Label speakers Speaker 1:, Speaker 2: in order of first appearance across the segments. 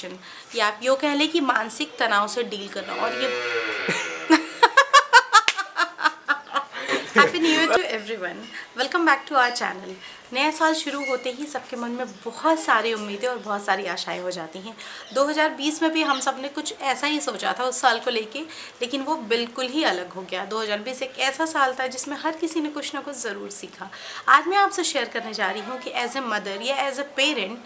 Speaker 1: Depression, या आप यूँ कह लें कि मानसिक तनाव से डील करना। और ये happy new year to everyone, welcome back to our channel. नया साल शुरू होते ही सबके मन में बहुत सारी उम्मीदें और बहुत सारी आशाएं हो जाती हैं। 2020 में भी हम सब ने कुछ ऐसा ही सोचा था उस साल को लेके, लेकिन वो बिल्कुल ही अलग हो गया। 2020 एक ऐसा साल था जिसमें हर किसी ने कुछ ना कुछ ज़रूर सीखा। आज मैं आपसे शेयर करने जा रही हूँ कि एज ए मदर या एज ए पेरेंट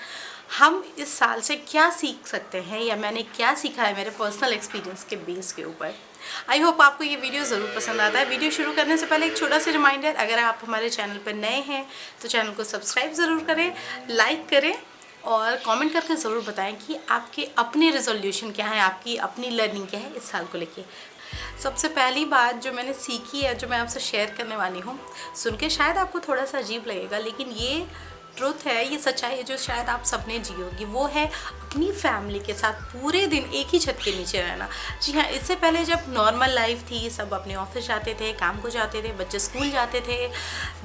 Speaker 1: हम इस साल से क्या सीख सकते हैं, या मैंने क्या सीखा है मेरे पर्सनल एक्सपीरियंस के बेस के ऊपर। आई होप आपको ये वीडियो ज़रूर पसंद आता है। वीडियो शुरू करने से पहले एक छोटा सा रिमाइंडर, अगर आप हमारे चैनल पर नए हैं तो चैनल को सब्सक्राइब ज़रूर करें, लाइक करें और कमेंट करके ज़रूर बताएं कि आपके अपने रेजोल्यूशन क्या है, आपकी अपनी लर्निंग क्या है इस साल को लेके। सबसे पहली बात जो मैंने सीखी है, जो मैं आपसे शेयर करने वाली हूँ, सुन के शायद आपको थोड़ा सा अजीब लगेगा, लेकिन ये ट्रुथ है, ये सच्चाई है जो शायद आप सबने जी होगी। वो है अपनी फैमिली के साथ पूरे दिन एक ही छत के नीचे रहना। जी हाँ, इससे पहले जब नॉर्मल लाइफ थी, सब अपने ऑफिस जाते थे, काम को जाते थे, बच्चे स्कूल जाते थे,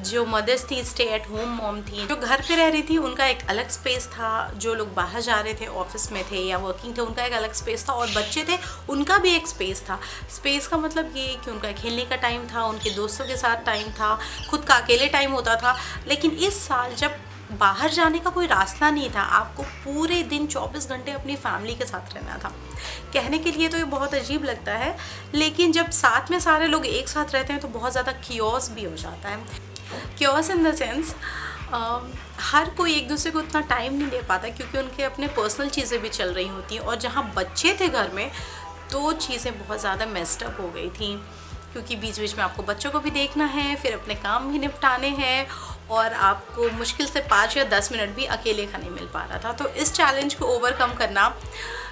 Speaker 1: जो मदर्स थी स्टे एट होम मॉम थी, जो घर पे रह रही थी उनका एक अलग स्पेस था, जो लोग बाहर जा रहे थे, ऑफिस में थे या वर्किंग थे, उनका एक अलग स्पेस था, और बच्चे थे उनका भी एक स्पेस था। स्पेस का मतलब ये कि उनका खेलने का टाइम था, उनके दोस्तों के साथ टाइम था, खुद का अकेले टाइम होता था। लेकिन इस साल जब बाहर जाने का कोई रास्ता नहीं था, आपको पूरे दिन 24 घंटे अपनी फैमिली के साथ रहना था। कहने के लिए तो ये बहुत अजीब लगता है, लेकिन जब साथ में सारे लोग एक साथ रहते हैं तो बहुत ज़्यादा कियोस भी हो जाता है। कियोस इन द सेंस हर कोई एक दूसरे को उतना टाइम नहीं दे पाता, क्योंकि उनके अपने पर्सनल चीज़ें भी चल रही होती हैं। और जहाँ बच्चे थे घर में तो चीज़ें बहुत ज़्यादा मेस्ड अप हो गई थी, क्योंकि बीच बीच में आपको बच्चों को भी देखना है, फिर अपने काम भी निपटाने हैं, और आपको मुश्किल से 5 या 10 मिनट भी अकेले का नहीं मिल पा रहा था। तो इस चैलेंज को ओवरकम करना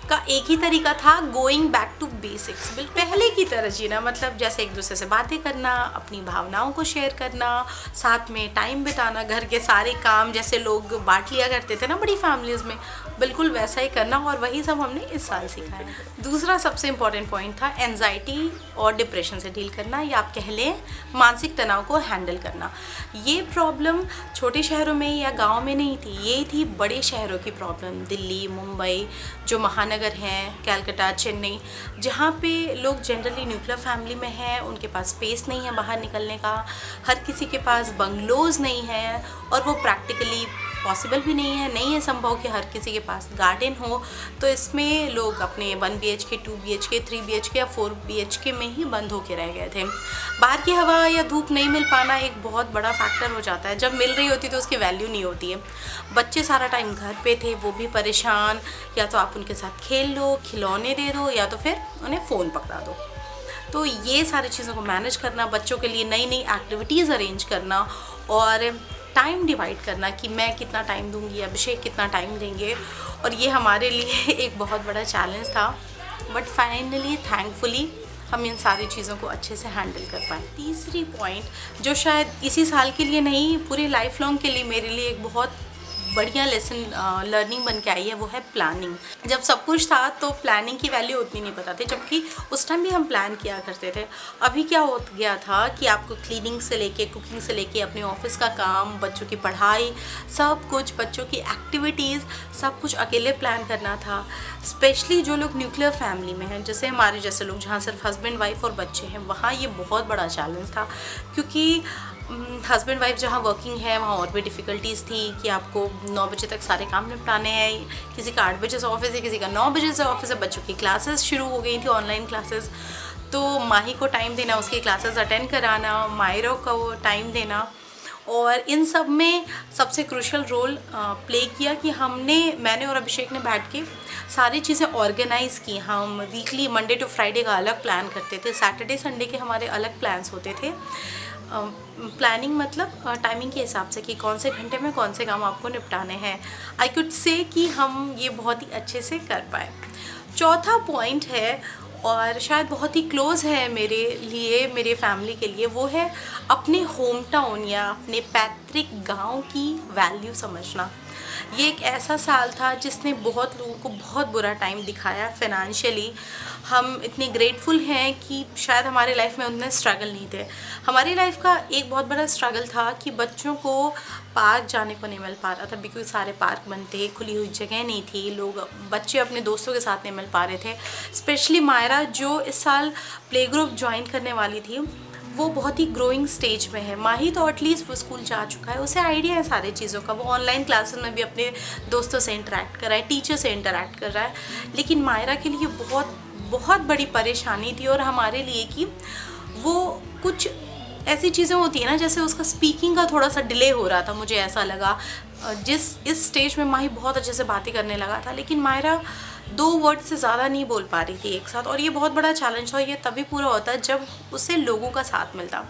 Speaker 1: का एक ही तरीका था, गोइंग बैक टू बेसिक्स, बिल्कुल पहले की तरह जीना। मतलब जैसे एक दूसरे से बातें करना, अपनी भावनाओं को शेयर करना, साथ में टाइम बिताना, घर के सारे काम जैसे लोग बांट लिया करते थे ना बड़ी फैमिलीज़ में, बिल्कुल वैसा ही करना। और वही सब हमने इस साल सीखा है। दूसरा सबसे इम्पॉर्टेंट पॉइंट था एंजाइटी और डिप्रेशन से डील करना, या आप कह लें मानसिक तनाव को हैंडल करना। ये प्रॉब्लम छोटे शहरों में या गाँव में नहीं थी, ये थी बड़े शहरों की प्रॉब्लम। दिल्ली, मुंबई, जो महानगर हैं, कलकत्ता, चेन्नई, जहाँ पे लोग जनरली न्यूक्लियर फैमिली में हैं, उनके पास स्पेस नहीं है बाहर निकलने का, हर किसी के पास बंगलोज़ नहीं है, और वो प्रैक्टिकली पॉसिबल भी नहीं है संभव कि हर किसी के पास गार्डन हो। तो इसमें लोग अपने 1 BHK, 2 BHK, 3 BHK या 4 BHK में ही बंद होके रह गए थे। बाहर की हवा या धूप नहीं मिल पाना एक बहुत बड़ा फैक्टर हो जाता है। जब मिल रही होती तो उसकी वैल्यू नहीं होती है। बच्चे सारा टाइम घर पे थे, वो भी परेशान, या तो आप उनके साथ खेल लो, खिलौने दे दो, या तो फिर उन्हें फ़ोन पकड़ा दो। तो ये सारी चीज़ों को मैनेज करना, बच्चों के लिए नई नई एक्टिविटीज़ अरेंज करना, और टाइम डिवाइड करना कि मैं कितना टाइम दूंगी, अभिषेक कितना टाइम देंगे, और ये हमारे लिए एक बहुत बड़ा चैलेंज था। बट फाइनली थैंकफुली हम इन सारी चीज़ों को अच्छे से हैंडल कर पाए। तीसरी पॉइंट जो शायद इसी साल के लिए नहीं, पूरी लाइफ लॉन्ग के लिए मेरे लिए एक बहुत बढ़िया लेसन लर्निंग बन के आई है, वो है प्लानिंग। जब सब कुछ था तो प्लानिंग की वैल्यू उतनी नहीं पता थी, जबकि उस टाइम भी हम प्लान किया करते थे। अभी क्या हो गया था कि आपको क्लीनिंग से लेके, कुकिंग से लेके, अपने ऑफिस का काम, बच्चों की पढ़ाई, सब कुछ, बच्चों की एक्टिविटीज़, सब कुछ अकेले प्लान करना था। स्पेशली जो लोग न्यूक्लियर फैमिली में हैं, जैसे हमारे जैसे लोग, जहाँ सिर्फ हस्बैंड वाइफ और बच्चे हैं, वहाँ ये बहुत बड़ा चैलेंज था। क्योंकि हस्बैंड वाइफ जहाँ वर्किंग है वहाँ और भी डिफ़िकल्टीज़ थी कि आपको 9 बजे तक सारे काम निपटाने हैं। किसी का 8 बजे से ऑफिस है, किसी का 9 बजे से ऑफिस है। बच्चों की क्लासेस शुरू हो गई थी, ऑनलाइन क्लासेस, तो माही को टाइम देना, उसकी क्लासेस अटेंड कराना, मायरों को टाइम देना। और इन सब में सबसे क्रूशियल रोल प्ले किया कि मैंने और अभिषेक ने बैठ के सारी चीज़ें ऑर्गेनाइज़ की। हम वीकली मंडे टू फ्राइडे का अलग प्लान करते थे, सैटरडे संडे के हमारे अलग प्लान्स होते थे। प्लानिंग मतलब टाइमिंग के हिसाब से कि कौन से घंटे में कौन से काम आपको निपटाने हैं। आई कुड से कि हम ये बहुत ही अच्छे से कर पाए। चौथा पॉइंट है, और शायद बहुत ही क्लोज़ है मेरे लिए, मेरे फैमिली के लिए, वो है अपने होम टाउन या अपने पैतृक गांव की वैल्यू समझना। ये एक ऐसा साल था जिसने बहुत लोगों को बहुत बुरा टाइम दिखाया फाइनेंशियली। हम इतने ग्रेटफुल हैं कि शायद हमारे लाइफ में उतने स्ट्रगल नहीं थे। हमारी लाइफ का एक बहुत बड़ा स्ट्रगल था कि बच्चों को पार्क जाने को नहीं मिल पा रहा था, बिकॉज सारे पार्क बंद थे, खुली हुई जगह नहीं थी, लोग बच्चे अपने दोस्तों के साथ नहीं मिल पा रहे थे। स्पेशली मायरा जो इस साल प्ले ग्रुप ज्वाइन करने वाली थी, वो बहुत ही ग्रोइंग स्टेज में है। माही तो एटलीस्ट वो स्कूल जा चुका है, उसे आइडिया है सारी चीज़ों का, वो ऑनलाइन क्लासेस में भी अपने दोस्तों से इंटरेक्ट कर रहा है, टीचर से इंटरेक्ट कर रहा है। लेकिन मायरा के लिए बहुत बहुत बड़ी परेशानी थी, और हमारे लिए कि वो कुछ ऐसी चीज़ें होती है ना, जैसे उसका स्पीकिंग का थोड़ा सा डिले हो रहा था। मुझे ऐसा लगा इस स्टेज में माही बहुत अच्छे से बातें करने लगा था, लेकिन मायरा 2 वर्ड से ज़्यादा नहीं बोल पा रही थी एक साथ, और ये बहुत बड़ा चैलेंज था। ये तभी पूरा होता है जब उसे लोगों का साथ मिलता।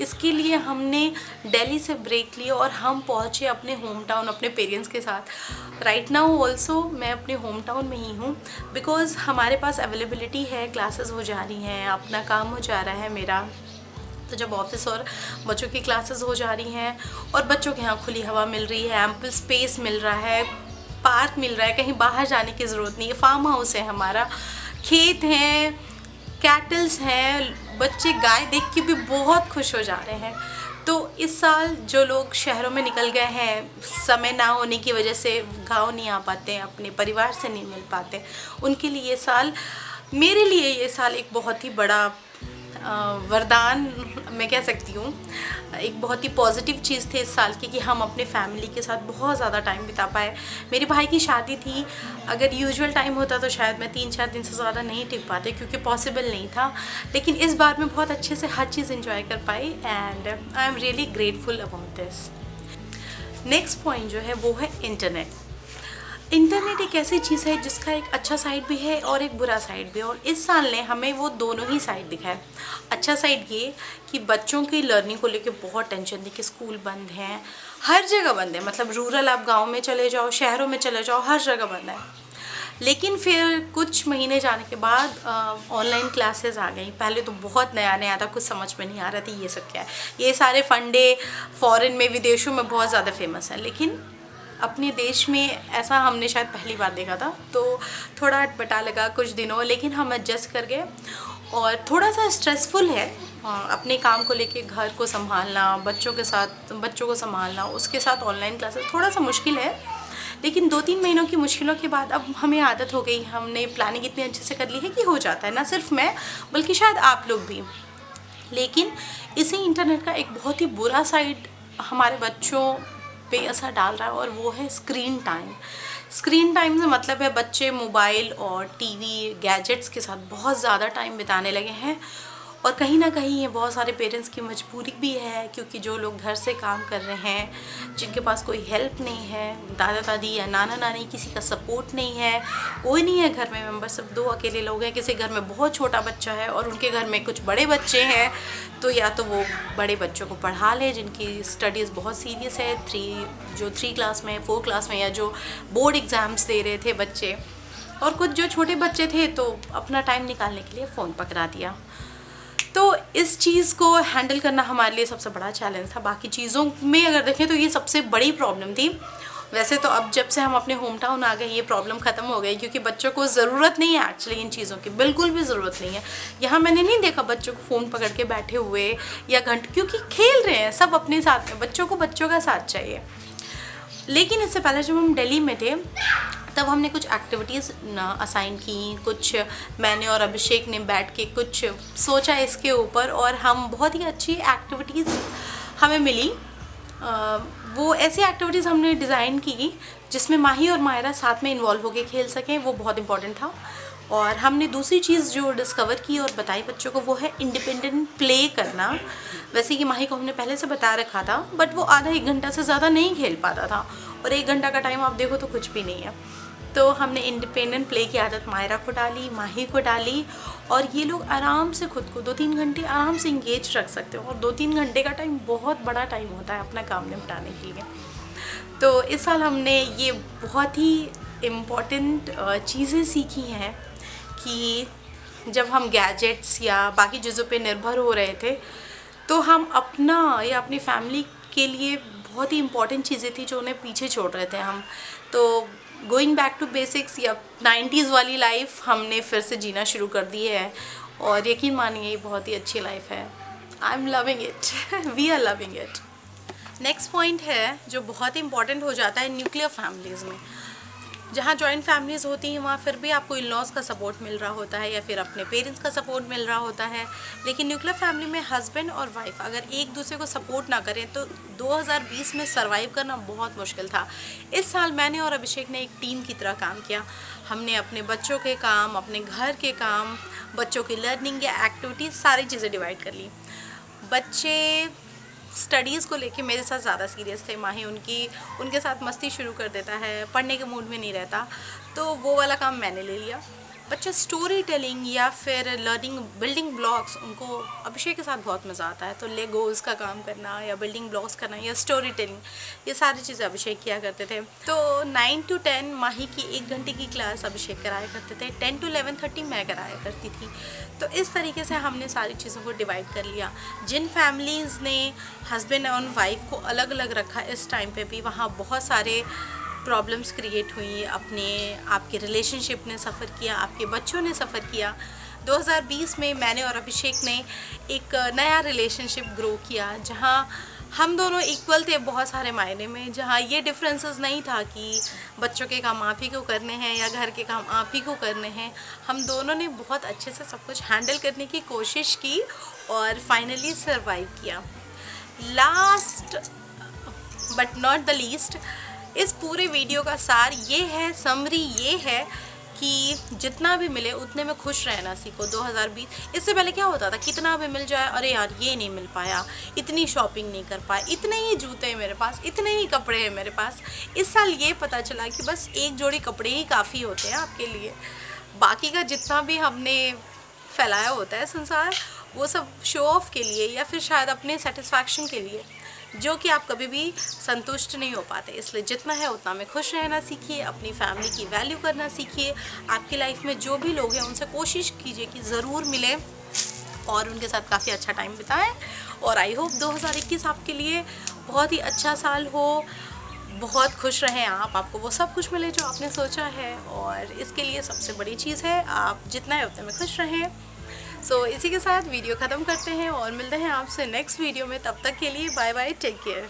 Speaker 1: इसके लिए हमने दिल्ली से ब्रेक लिया और हम पहुँचे अपने होम टाउन अपने पेरेंट्स के साथ। राइट नाउ ऑल्सो मैं अपने होम टाउन में ही हूँ, बिकॉज़ हमारे पास अवेलेबिलिटी है, क्लासेस हो जा रही हैं, अपना काम हो जा रहा है मेरा। तो जब ऑफिस और बच्चों की क्लासेस हो जा रही हैं और बच्चों के यहाँ खुली हवा मिल रही है, एम्पल स्पेस मिल रहा है, पार्क मिल रहा है, कहीं बाहर जाने की ज़रूरत नहीं है, फार्म हाउस है हमारा, खेत हैं, कैटल्स हैं, बच्चे गाय देख के भी बहुत खुश हो जा रहे हैं। तो इस साल जो लोग शहरों में निकल गए हैं, समय ना होने की वजह से गाँव नहीं आ पाते, अपने परिवार से नहीं मिल पाते, उनके लिए ये साल, मेरे लिए ये साल एक बहुत ही बड़ा वरदान मैं कह सकती हूँ। एक बहुत ही पॉजिटिव चीज़ थी इस साल की कि हम अपने फैमिली के साथ बहुत ज़्यादा टाइम बिता पाए। मेरे भाई की शादी थी, अगर यूजुअल टाइम होता तो शायद मैं 3-4 दिन से ज़्यादा नहीं टिक पाते, क्योंकि पॉसिबल नहीं था। लेकिन इस बार मैं बहुत अच्छे से हर चीज़ एंजॉय कर पाई, and I am really grateful about this. Next point जो है वो है इंटरनेट। इंटरनेट एक ऐसी चीज़ है जिसका एक अच्छा साइड भी है और एक बुरा साइड भी है, और इस साल ने हमें वो दोनों ही साइड दिखाए। अच्छा साइड ये कि बच्चों की लर्निंग को लेके बहुत टेंशन थी कि स्कूल बंद हैं, हर जगह बंद है, मतलब रूरल आप गांव में चले जाओ, शहरों में चले जाओ, हर जगह बंद है। लेकिन फिर कुछ महीने जाने के बाद ऑनलाइन क्लासेस आ गई। पहले तो बहुत नया नया था, कुछ समझ में नहीं आ रहा था ये सब क्या है। ये सारे फंडे फॉरेन में, विदेशों में बहुत ज़्यादा फेमस है, लेकिन अपने देश में ऐसा हमने शायद पहली बार देखा था। तो थोड़ा अटपटा लगा कुछ दिनों, लेकिन हम एडजस्ट कर गए। और थोड़ा सा स्ट्रेसफुल है अपने काम को लेके, घर को संभालना, बच्चों के साथ बच्चों को संभालना, उसके साथ ऑनलाइन क्लासेस थोड़ा सा मुश्किल है। लेकिन 2-3 महीनों की मुश्किलों के बाद अब हमें आदत हो गई। हमने प्लानिंग इतनी अच्छे से कर ली है कि हो जाता है, ना सिर्फ मैं बल्कि शायद आप लोग भी। लेकिन इसी इंटरनेट का एक बहुत ही बुरा साइड हमारे बच्चों पे असर डाल रहा है, और वो है स्क्रीन टाइम। स्क्रीन टाइम से मतलब है बच्चे मोबाइल और टीवी गैजेट्स के साथ बहुत ज़्यादा टाइम बिताने लगे हैं। और कहीं ना कहीं ये बहुत सारे पेरेंट्स की मजबूरी भी है, क्योंकि जो लोग घर से काम कर रहे हैं, जिनके पास कोई हेल्प नहीं है, दादा दादी या नाना नानी, किसी का सपोर्ट नहीं है, कोई नहीं है घर में मेंबर, सिर्फ 2 अकेले लोग हैं। किसी घर में बहुत छोटा बच्चा है और उनके घर में कुछ बड़े बच्चे हैं, तो या तो वो बड़े बच्चों को पढ़ा ले जिनकी स्टडीज़ बहुत सीरियस है, 3 क्लास में, 4 क्लास में, या जो बोर्ड एग्ज़ाम्स दे रहे थे बच्चे, और कुछ जो छोटे बच्चे थे तो अपना टाइम निकालने के लिए फ़ोन पकड़ा दिया। तो इस चीज़ को हैंडल करना हमारे लिए सबसे बड़ा चैलेंज था। बाकी चीज़ों में अगर देखें तो ये सबसे बड़ी प्रॉब्लम थी। वैसे तो अब जब से हम अपने होम टाउन आ गए ये प्रॉब्लम ख़त्म हो गई, क्योंकि बच्चों को ज़रूरत नहीं है एक्चुअली इन चीज़ों की, बिल्कुल भी ज़रूरत नहीं है। यहाँ मैंने नहीं देखा बच्चों को फ़ोन पकड़ के बैठे हुए या घंटे, क्योंकि खेल रहे हैं सब अपने साथ में, बच्चों को बच्चों का साथ चाहिए। लेकिन इससे पहले जब हम दिल्ली में थे तब हमने कुछ एक्टिविटीज़ असाइन की, कुछ मैंने और अभिषेक ने बैठ के कुछ सोचा इसके ऊपर, और हम बहुत ही अच्छी एक्टिविटीज़ हमें मिली। वो ऐसी एक्टिविटीज़ हमने डिज़ाइन की जिसमें माही और मायरा साथ में इन्वॉल्व होकर खेल सकें, वो बहुत इंपॉर्टेंट था। और हमने दूसरी चीज़ जो डिस्कवर की और बताई बच्चों को, वो है इंडिपेंडेंट प्ले करना। वैसे कि माही को हमने पहले से बता रखा था, बट वो आधा 1 घंटा से ज़्यादा नहीं खेल पाता था, और 1 घंटा का टाइम आप देखो तो कुछ भी नहीं है। तो हमने इंडिपेंडेंट प्ले की आदत मायरा को डाली, माही को डाली, और ये लोग आराम से खुद को 2-3 घंटे आराम से इंगेज रख सकते हो। और 2-3 घंटे का टाइम बहुत बड़ा टाइम होता है अपना काम निपटाने के लिए। तो इस साल हमने ये बहुत ही इम्पॉर्टेंट चीज़ें सीखी हैं कि जब हम गैजेट्स या बाकी चीज़ों पे निर्भर हो रहे थे, तो हम अपना या अपनी फैमिली के लिए बहुत ही इंपॉर्टेंट चीज़ें थी जो उन्हें पीछे छोड़ रहे थे हम। तो गोइंग बैक टू बेसिक्स या 90s वाली लाइफ हमने फिर से जीना शुरू कर दी है, और यकीन मानिए ये बहुत ही अच्छी लाइफ है। I am loving it we are loving it. Next point है जो बहुत ही इंपॉर्टेंट हो जाता है न्यूक्लियर फैमिलीज़ में। जहाँ जॉइंट फैमिलीज़ होती हैं वहाँ फिर भी आपको इन लॉज का सपोर्ट मिल रहा होता है या फिर अपने पेरेंट्स का सपोर्ट मिल रहा होता है। लेकिन न्यूक्लियर फैमिली में हस्बैंड और वाइफ अगर एक दूसरे को सपोर्ट ना करें तो 2020 में सर्वाइव करना बहुत मुश्किल था। इस साल मैंने और अभिषेक ने एक टीम की तरह काम किया। हमने अपने बच्चों के काम, अपने घर के काम, बच्चों की लर्निंग या एक्टिविटीज़ सारी चीज़ें डिवाइड कर ली। बच्चे स्टडीज़ को लेके मेरे साथ ज़्यादा सीरियस थे। माही उनके साथ मस्ती शुरू कर देता है, पढ़ने के मूड में नहीं रहता, तो वो वाला काम मैंने ले लिया। बच्चा स्टोरी टेलिंग या फिर लर्निंग बिल्डिंग ब्लॉक्स, उनको अभिषेक के साथ बहुत मज़ा आता है, तो लेगोज़ का काम करना या बिल्डिंग ब्लॉक्स करना या स्टोरी टेलिंग, ये सारी चीज़ें अभिषेक किया करते थे। तो 9 to 10 माही की 1 घंटे की क्लास अभिषेक कराया करते थे, 10 to 11:30 मैं कराया करती थी। तो इस तरीके से हमने सारी चीज़ों को डिवाइड कर लिया। जिन फैमिलीज़ ने हस्बैंड और वाइफ को अलग अलग रखा इस टाइम पे भी वहाँ बहुत सारे प्रॉब्लम्स क्रिएट हुई। आपके रिलेशनशिप ने सफ़र किया, आपके बच्चों ने सफ़र किया। 2020 में मैंने और अभिषेक ने एक नया रिलेशनशिप ग्रो किया जहाँ हम दोनों इक्वल थे बहुत सारे मायने में, जहाँ ये डिफरेंसेस नहीं था कि बच्चों के काम आप ही को करने हैं या घर के काम आप ही को करने हैं। हम दोनों ने बहुत अच्छे से सब कुछ हैंडल करने की कोशिश की और फाइनली सर्वाइव किया। Last but not the least, इस पूरे वीडियो का सार ये है, समरी ये है कि जितना भी मिले उतने में खुश रहना सीखो। 2020 इससे पहले क्या होता था, कितना भी मिल जाए, अरे यार ये नहीं मिल पाया, इतनी शॉपिंग नहीं कर पाए, इतने ही जूते हैं मेरे पास, इतने ही कपड़े हैं मेरे पास। इस साल ये पता चला कि बस एक जोड़ी कपड़े ही काफ़ी होते हैं आपके लिए। बाकी का जितना भी हमने फैलाया होता है संसार, वो सब शो ऑफ के लिए या फिर शायद अपने सेटिस्फैक्शन के लिए, जो कि आप कभी भी संतुष्ट नहीं हो पाते। इसलिए जितना है उतना में खुश रहना सीखिए, अपनी फैमिली की वैल्यू करना सीखिए। आपकी लाइफ में जो भी लोग हैं उनसे कोशिश कीजिए कि ज़रूर मिले और उनके साथ काफ़ी अच्छा टाइम बिताएं। और आई होप 2021 आपके लिए बहुत ही अच्छा साल हो, बहुत खुश रहें आपको वो सब कुछ मिले जो आपने सोचा है। और इसके लिए सबसे बड़ी चीज़ है आप जितना है उतने में खुश रहें। सो इसी के साथ वीडियो ख़त्म करते हैं और मिलते हैं आपसे नेक्स्ट वीडियो में। तब तक के लिए बाय बाय, टेक केयर।